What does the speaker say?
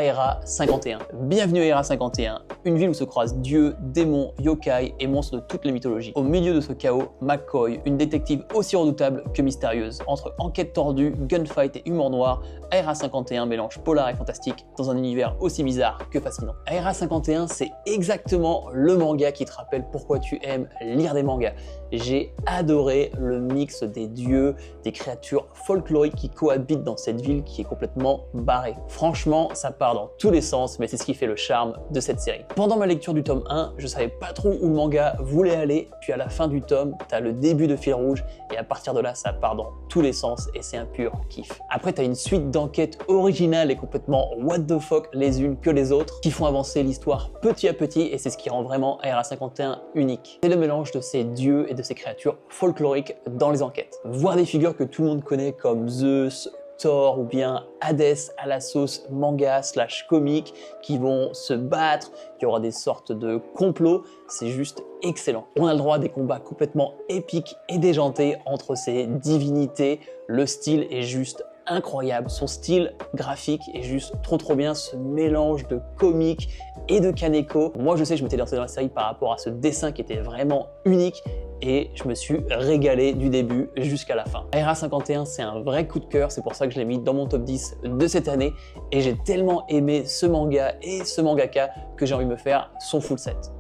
Aera 51. Bienvenue à Aera 51, une ville où se croisent dieux, démons, yokai et monstres de toutes les mythologies. Au milieu de ce chaos, McCoy, une détective aussi redoutable que mystérieuse. Entre enquête tordue, gunfight et humour noir, Aera 51 mélange polar et fantastique dans un univers aussi bizarre que fascinant. Aera 51, c'est exactement le manga qui te rappelle pourquoi tu aimes lire des mangas. J'ai adoré le mix des dieux, des créatures folkloriques qui cohabitent dans cette ville qui est complètement barrée. Franchement, ça part dans tous les sens, mais c'est ce qui fait le charme de cette série. Pendant ma lecture du tome 1, je savais pas trop où le manga voulait aller, puis à la fin du tome, t'as le début de fil rouge, et à partir de là, ça part dans tous les sens, et c'est un pur kiff. Après, t'as une suite d'enquêtes originales et complètement what the fuck les unes que les autres, qui font avancer l'histoire petit à petit, et c'est ce qui rend vraiment Aera 51 unique. C'est le mélange de ces dieux et de ces créatures folkloriques dans les enquêtes. Voir des figures que tout le monde connaît comme Zeus, Thor ou bien Hadès à la sauce manga slash comique qui vont se battre, il y aura des sortes de complots, c'est juste excellent. On a le droit à des combats complètement épiques et déjantés entre ces divinités, le style est juste incroyable, son style graphique est juste trop bien, ce mélange de comique et de kaneko. Moi je sais, je m'étais lancé dans la série par rapport à ce dessin qui était vraiment unique et je me suis régalé du début jusqu'à la fin. Aera 51, c'est un vrai coup de cœur, c'est pour ça que je l'ai mis dans mon top 10 de cette année et j'ai tellement aimé ce manga et ce mangaka que j'ai envie de me faire son full set.